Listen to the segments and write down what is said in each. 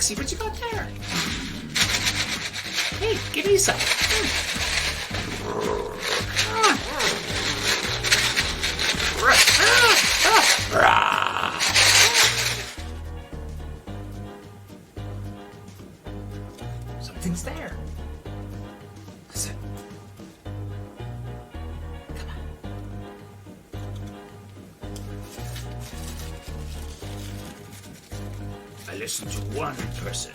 sexy. What you got there? Hey, give me some. Something's there. Listen. Come on. I listen to one person.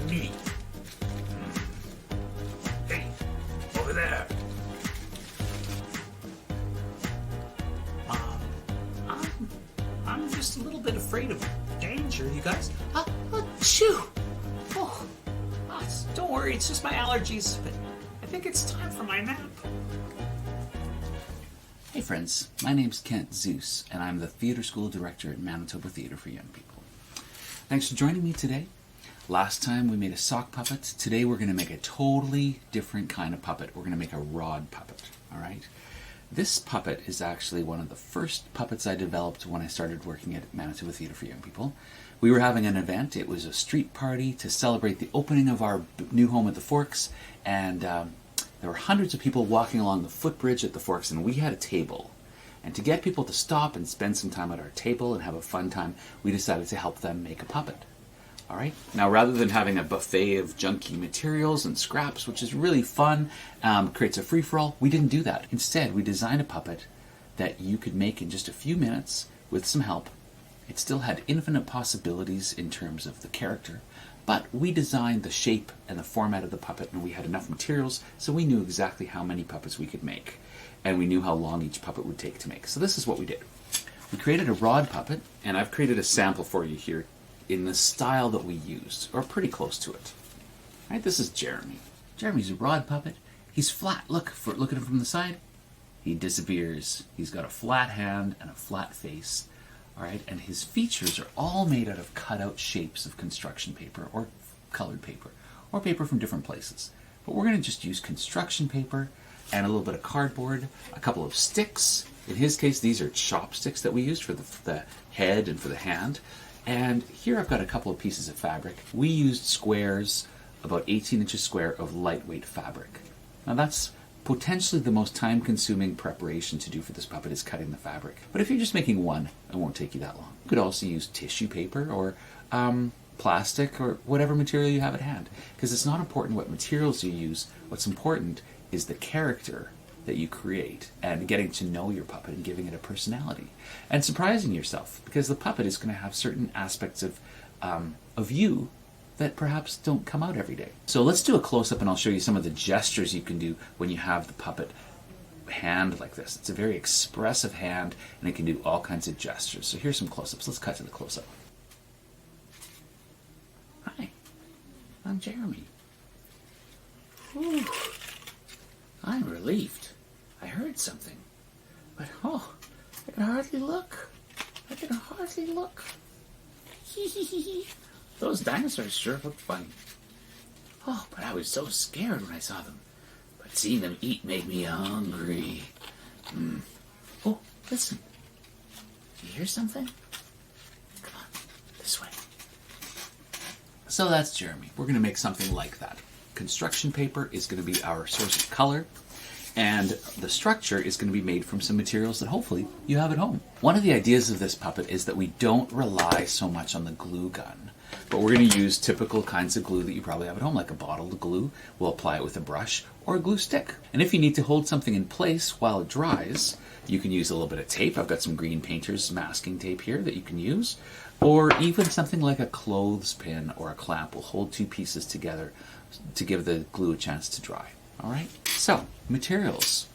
Me. Hey, over there. I'm just a little bit afraid of danger, you guys. Shoo! Oh, don't worry, it's just my allergies, but I think it's time for my nap. Hey friends, my name's Kent Zeus, and I'm the Theatre School Director at Manitoba Theatre for Young People. Thanks for joining me today. Last time we made a sock puppet. Today we're going to make a totally different kind of puppet. We're going to make a rod puppet, all right? This puppet is actually one of the first puppets I developed when I started working at Manitoba Theatre for Young People. We were having an event. It was a street party to celebrate the opening of our new home at the Forks, and there were hundreds of people walking along the footbridge at the Forks, and we had a table. And to get people to stop and spend some time at our table and have a fun time, we decided to help them make a puppet. All right. Now, rather than having a buffet of junky materials and scraps, which is really fun, creates a free-for-all, we didn't do that. Instead, we designed a puppet that you could make in just a few minutes with some help. It still had infinite possibilities in terms of the character, but we designed the shape and the format of the puppet, and we had enough materials, so we knew exactly how many puppets we could make, and we knew how long each puppet would take to make. So this is what we did. We created a rod puppet, and I've created a sample for you here in the style that we used, or pretty close to it. All right, this is Jeremy. Jeremy's a rod puppet. He's flat. Look at him from the side. He disappears. He's got a flat hand and a flat face. All right, and his features are all made out of cut-out shapes of construction paper or colored paper or paper from different places. But we're going to just use construction paper and a little bit of cardboard, a couple of sticks. In his case, these are chopsticks that we used for the head and for the hand. And here I've got a couple of pieces of fabric. We used squares, about 18 inches square of lightweight fabric. Now that's potentially the most time-consuming preparation to do for this puppet is cutting the fabric. But if you're just making one, it won't take you that long. You could also use tissue paper or plastic or whatever material you have at hand. Because it's not important what materials you use. What's important is the character that you create and getting to know your puppet and giving it a personality and surprising yourself, because the puppet is going to have certain aspects of you that perhaps don't come out every day. So let's do a close-up and I'll show you some of the gestures you can do when you have the puppet hand like this. It's a very expressive hand and it can do all kinds of gestures. So here's some close-ups. Let's cut to the close-up. Hi, I'm Jeremy. Whew. I'm relieved. I heard something. But, I can hardly look. I can hardly look. Those dinosaurs sure looked funny. Oh, but I was so scared when I saw them. But seeing them eat made me hungry. Oh, listen. Do you hear something? Come on, this way. So that's Jeremy. We're going to make something like that. Construction paper is going to be our source of color, and the structure is going to be made from some materials that hopefully you have at home. One of the ideas of this puppet is that we don't rely so much on the glue gun, but we're going to use typical kinds of glue that you probably have at home, like a bottle of glue. We'll apply it with a brush or a glue stick. And if you need to hold something in place while it dries, you can use a little bit of tape. I've got some green painter's masking tape here that you can use, or even something like a clothespin or a clamp will hold two pieces together to give the glue a chance to dry. All right, so materials.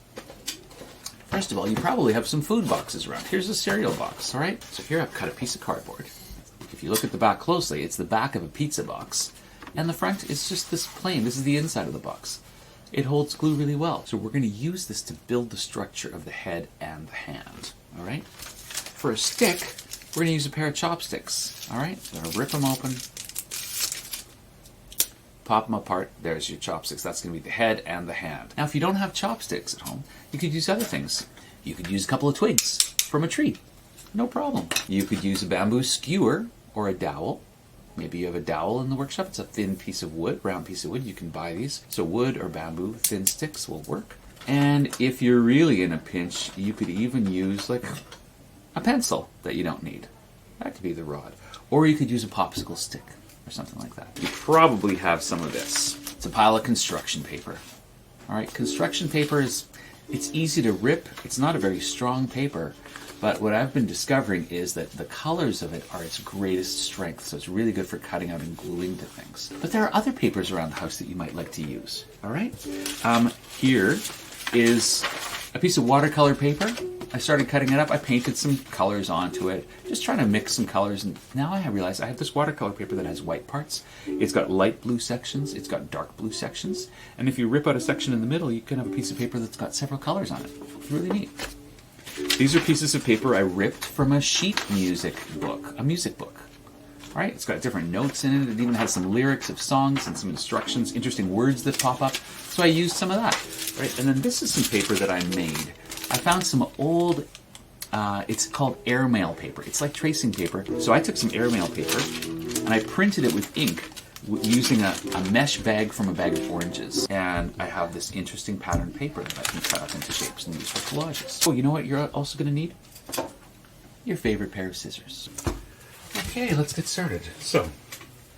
First of all, you probably have some food boxes around. Here's a cereal box, all right? So here I've cut a piece of cardboard. If you look at the back closely, it's the back of a pizza box. And the front is just this plain. This is the inside of the box. It holds glue really well. So we're going to use this to build the structure of the head and the hand, all right? For a stick, we're going to use a pair of chopsticks, all right? I'm going to rip them open. Pop them apart. There's your chopsticks. That's going to be the head and the hand. Now, if you don't have chopsticks at home, you could use other things. You could use a couple of twigs from a tree. No problem. You could use a bamboo skewer or a dowel, Maybe you have a dowel in the workshop. It's a thin piece of wood, round piece of wood. You can buy these. So wood or bamboo, thin sticks will work. And if you're really in a pinch, you could even use like a pencil that you don't need. That could be the rod. Or you could use a popsicle stick or something like that. You probably have some of this. It's a pile of construction paper. All right, construction paper it's easy to rip. It's not a very strong paper. But what I've been discovering is that the colors of it are its greatest strength, so it's really good for cutting out and gluing to things. But there are other papers around the house that you might like to use. All right? Here is a piece of watercolor paper. I started cutting it up. I painted some colors onto it, just trying to mix some colors. And now I realize I have this watercolor paper that has white parts. It's got light blue sections. It's got dark blue sections. And if you rip out a section in the middle, you can have a piece of paper that's got several colors on it. It's really neat. These are pieces of paper I ripped from a sheet music book, a music book. All right, it's got different notes in it. It even has some lyrics of songs and some instructions, interesting words that pop up. So I used some of that. Right, and then this is some paper that I made. I found some old, it's called airmail paper. It's like tracing paper. So I took some airmail paper and I printed it with ink using a mesh bag from a bag of oranges. And I have this interesting patterned paper that I can cut up into shapes and use for collages. Oh, you know what you're also going to need? Your favorite pair of scissors. Okay, let's get started. So,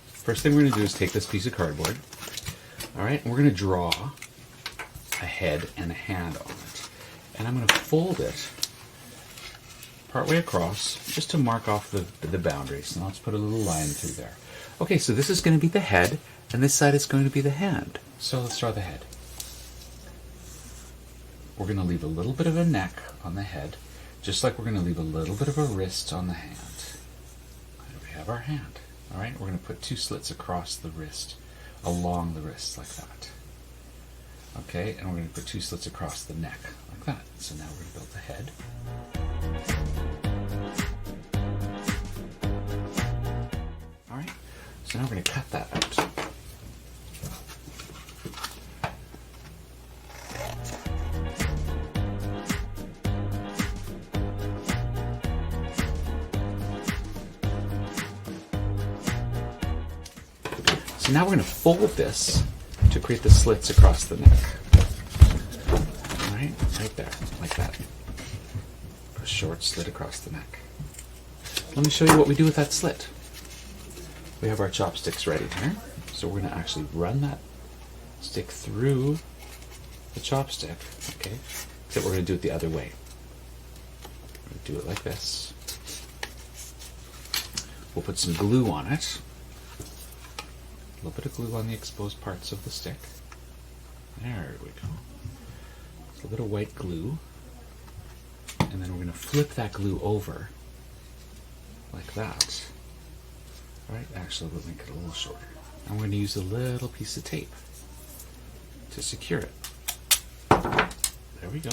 first thing we're going to do is take this piece of cardboard. All right, and we're going to draw a head and a hand on it. And I'm going to fold it partway across just to mark off the boundaries. And I'll just put a little line through there. Okay, so this is going to be the head, and this side is going to be the hand. So let's draw the head. We're going to leave a little bit of a neck on the head, just like we're going to leave a little bit of a wrist on the hand. There we have our hand. All right, we're going to put 2 slits across the wrist, along the wrist like that. Okay, and we're going to put 2 slits across the neck like that. So now we're going to build the head. All right. So now we're going to cut that out. So now we're going to fold this to create the slits across the neck. All right there, like that. A short slit across the neck. Let me show you what we do with that slit. We have our chopsticks ready here. So we're going to actually run that stick through the chopstick, okay? Except we're going to do it the other way. We're going to do it like this. We'll put some glue on it. A little bit of glue on the exposed parts of the stick. There we go. A little bit of white glue. And then we're going to flip that glue over like that. Alright, actually we'll make it a little shorter. And we're going to use a little piece of tape to secure it. There we go.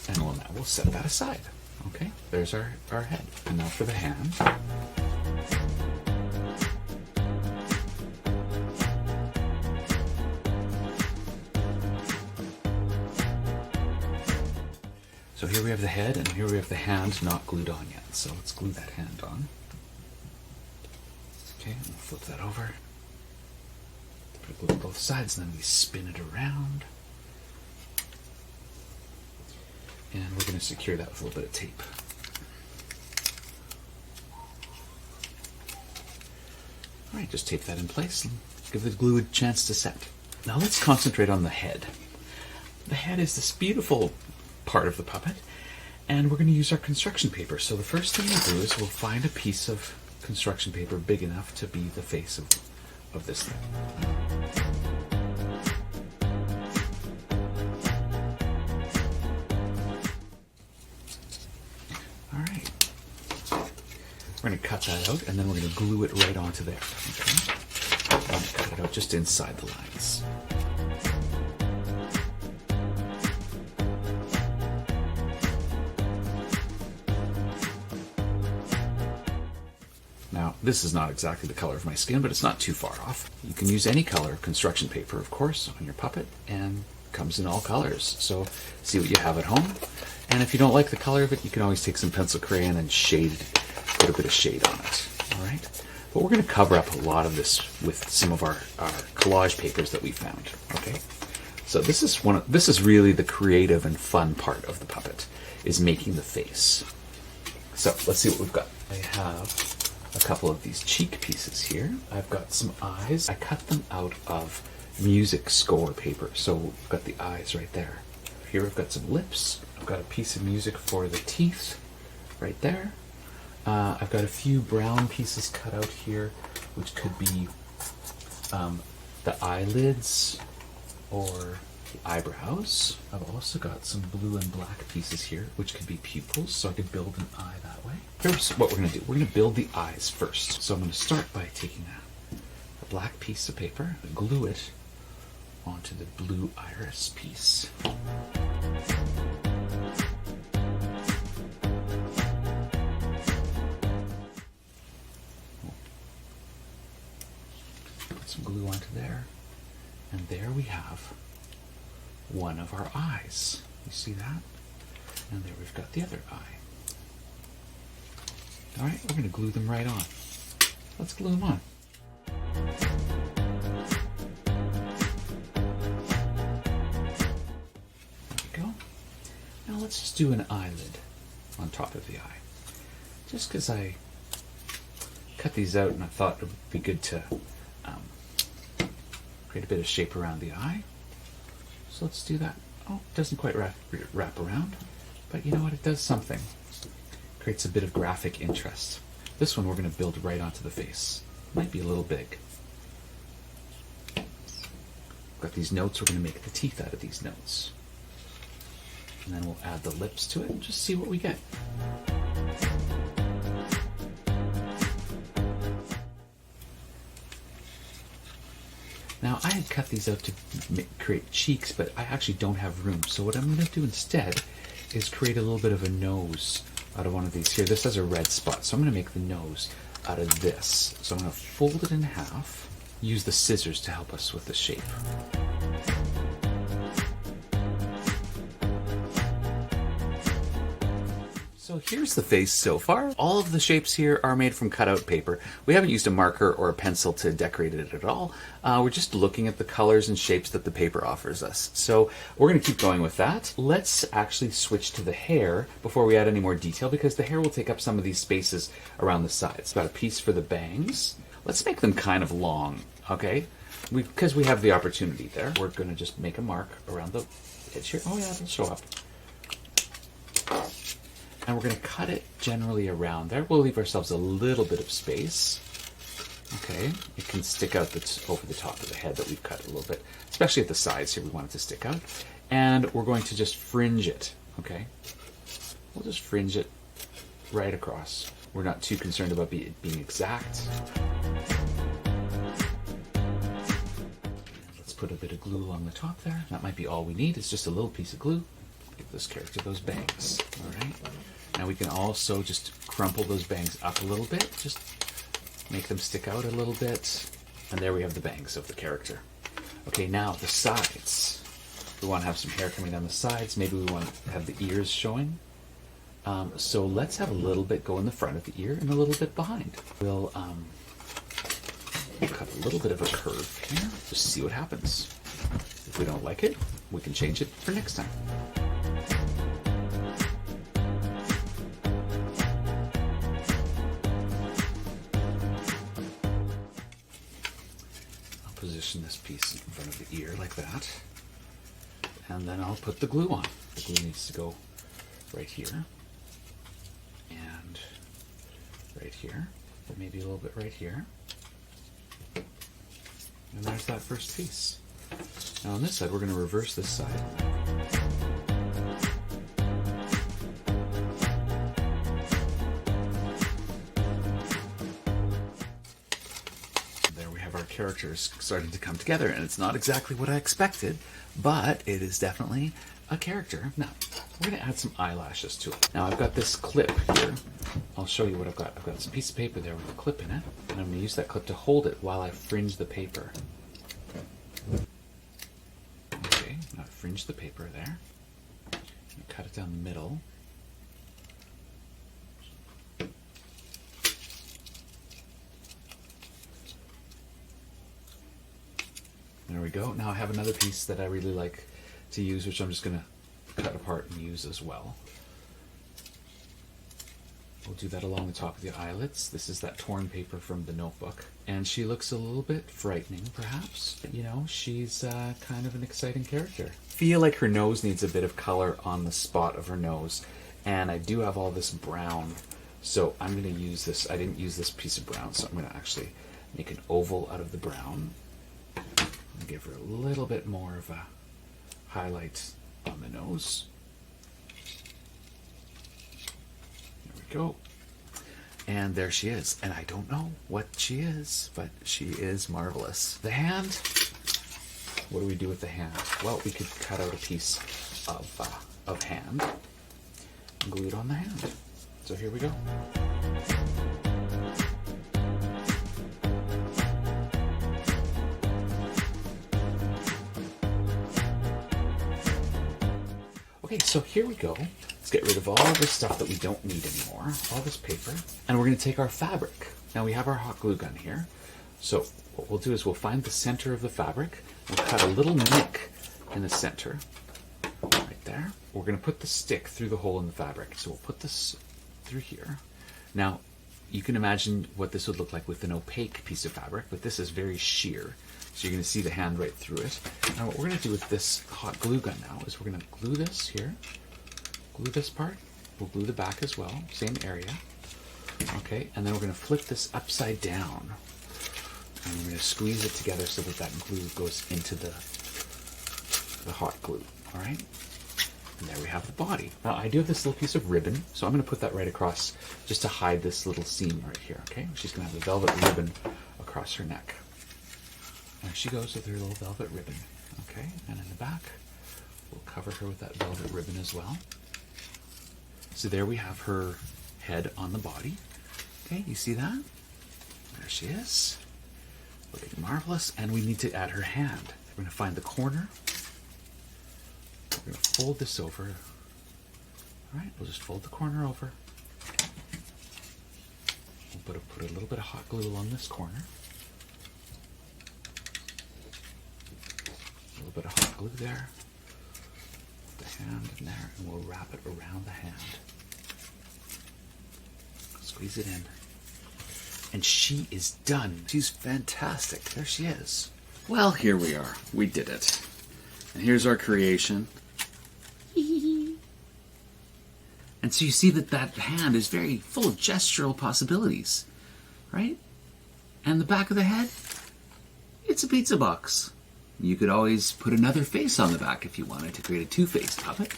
And now we'll set that aside. Okay, there's our head. And now for the hand. So here we have the head, and here we have the hand not glued on yet. So let's glue that hand on. Okay, and we'll flip that over. Put glue on both sides, and then we spin it around. And we're going to secure that with a little bit of tape. Alright, just tape that in place and give the glue a chance to set. Now let's concentrate on the head. The head is this beautiful part of the puppet, and we're going to use our construction paper. So the first thing we'll do is we'll find a piece of construction paper big enough to be the face of this thing. Alright. We're going to cut that out, and then we're going to glue it right onto there. Okay? I'm going to cut it out just inside the lines. Now, this is not exactly the color of my skin, but it's not too far off. You can use any color construction paper, of course, on your puppet, and it comes in all colors. So see what you have at home. And if you don't like the color of it, you can always take some pencil crayon and put a bit of shade on it. All right. But we're going to cover up a lot of this with some of our collage papers that we found. Okay, so this is really the creative and fun part of the puppet, is making the face. So let's see what we've got. I have a couple of these cheek pieces here. I've got some eyes. I cut them out of music score paper, so we've got the eyes right there. Here I've got some lips. I've got a piece of music for the teeth right there. I've got a few brown pieces cut out here, which could be the eyelids or the eyebrows. I've also got some blue and black pieces here, which could be pupils, so I could build an eye that way. Here's what we're going to do. We're going to build the eyes first. So I'm going to start by taking a black piece of paper, glue it onto the blue iris piece. Some glue onto there, and there we have one of our eyes. You see that? And there we've got the other eye. All right, we're going to glue them right on. Let's glue them on. There we go. Now let's just do an eyelid on top of the eye. Just because I cut these out and I thought it would be good to create a bit of shape around the eye. So let's do that. Oh, it doesn't quite wrap around, but you know what? It does something. Creates a bit of graphic interest. This one we're going to build right onto the face. Might be a little big. Got these notes. We're going to make the teeth out of these notes. And then we'll add the lips to it and just see what we get. Now, I had cut these out to create cheeks, but I actually don't have room. So what I'm going to do instead is create a little bit of a nose out of one of these here. This has a red spot, so I'm going to make the nose out of this. So I'm going to fold it in half, use the scissors to help us with the shape. So here's the face so far. All of the shapes here are made from cutout paper. We haven't used a marker or a pencil to decorate it at all. We're just looking at the colors and shapes that the paper offers us. So we're going to keep going with that. Let's actually switch to the hair before we add any more detail, because the hair will take up some of these spaces around the sides. Got a piece for the bangs. Let's make them kind of long, okay? Because we have the opportunity there. We're going to just make a mark around the edge here. Oh yeah, it'll show up. And we're going to cut it generally around there. We'll leave ourselves a little bit of space. Okay, it can stick out over the top of the head that we've cut a little bit, especially at the sides here. We want it to stick out. And we're going to just fringe it, okay? We'll just fringe it right across. We're not too concerned about being exact. Let's put a bit of glue along the top there. That might be all we need. It's just a little piece of glue. Give this character those bangs, all right? Now we can also just crumple those bangs up a little bit, just make them stick out a little bit, and there we have the bangs of the character. Okay, now the sides. We want to have some hair coming down the sides. Maybe we want to have the ears showing. So let's have a little bit go in the front of the ear and a little bit behind. We'll cut a little bit of a curve here, just see what happens. If we don't like it, we can change it for next time. Position this piece in front of the ear like that, and then I'll put the glue on. The glue needs to go right here and right here, but maybe a little bit right here, and there's that first piece. Now on this side we're going to reverse this side. Characters starting to come together, and it's not exactly what I expected, but it is definitely a character. Now we're going to add some eyelashes to it. Now I've got this clip here. I'll show you what I've got. I've got some piece of paper there with a clip in it, and I'm going to use that clip to hold it while I fringe the paper. Okay, now I've fringed the paper there. Cut it down the middle. go. Now I have another piece that I really like to use, which I'm just going to cut apart and use as well. We'll do that along the top of the eyelids. This is that torn paper from the notebook. And she looks a little bit frightening, perhaps. But, you know, she's kind of an exciting character. Feel like her nose needs a bit of color on the spot of her nose. And I do have all this brown, so I'm going to use this. I didn't use this piece of brown, so I'm going to actually make an oval out of the brown. And give her a little bit more of a highlight on the nose. Go. And there she is. And I don't know what she is, but she is marvelous. The hand, what do we do with the hand? Well, we could cut out a piece of hand and glue it on the hand. So here we go. Okay, so here we go. Let's get rid of all this stuff that we don't need anymore, all this paper, and we're going to take our fabric. Now we have our hot glue gun here, so what we'll do is we'll find the center of the fabric, we'll cut a little nick in the center, right there. We're going to put the stick through the hole in the fabric, so we'll put this through here. Now, you can imagine what this would look like with an opaque piece of fabric, but this is very sheer, so you're going to see the hand right through it. Now what we're going to do with this hot glue gun now is we're going to glue this here. Glue this part. We'll glue the back as well, same area. Okay, and then we're going to flip this upside down. And we're going to squeeze it together so that that glue goes into the hot glue. All right? And there we have the body. Now I do have this little piece of ribbon, so I'm going to put that right across just to hide this little seam right here. Okay? She's going to have the velvet ribbon across her neck. There she goes with her little velvet ribbon. Okay? And in the back, we'll cover her with that velvet ribbon as well. So there we have her head on the body. Okay, you see that? There she is. Looking marvelous. And we need to add her hand. We're going to find the corner. We're going to fold this over. All right, we'll just fold the corner over. We'll put a little bit of hot glue along this corner. A little bit of hot glue there. The hand in there, and we'll wrap it around the hand. Squeeze it in. And she is done. She's fantastic. There she is. Well, here we are. We did it. And here's our creation. And so you see that that hand is very full of gestural possibilities, right? And the back of the head, it's a pizza box. You could always put another face on the back if you wanted to create a two-faced puppet.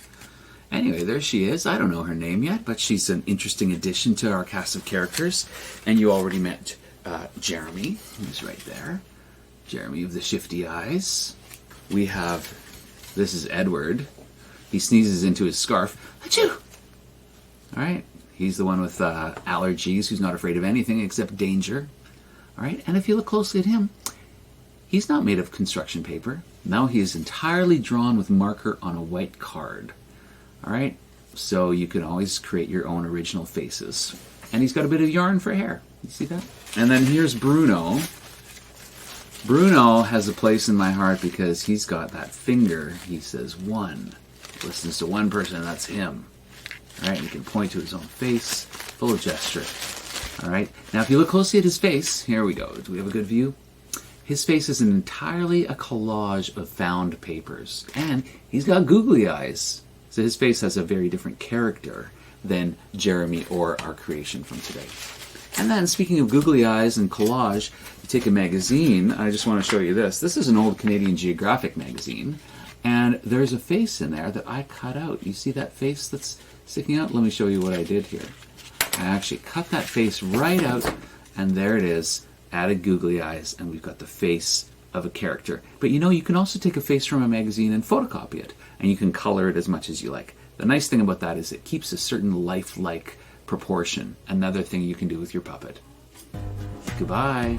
Anyway, there she is. I don't know her name yet, but she's an interesting addition to our cast of characters. And you already met Jeremy, who's right there. Jeremy with the shifty eyes. We have, this is Edward. He sneezes into his scarf. Achoo! All right, he's the one with allergies, who's not afraid of anything except danger. All right, and if you look closely at him, he's not made of construction paper. No, he is entirely drawn with marker on a white card. All right, so you can always create your own original faces. And he's got a bit of yarn for hair. You see that? And then here's Bruno. Bruno has a place in my heart because he's got that finger. He says one. Listens to one person, and that's him. All right, he can point to his own face, full of gesture. All right, now if you look closely at his face, here we go. Do we have a good view? His face is entirely a collage of found papers. And he's got googly eyes. So his face has a very different character than Jeremy or our creation from today. And then, speaking of googly eyes and collage, you take a magazine. I just want to show you this. This is an old Canadian Geographic magazine. And there's a face in there that I cut out. You see that face that's sticking out? Let me show you what I did here. I actually cut that face right out, and there it is. Added googly eyes, and we've got the face of a character. But you know, you can also take a face from a magazine and photocopy it, and you can color it as much as you like. The nice thing about that is it keeps a certain lifelike proportion. Another thing you can do with your puppet. Goodbye.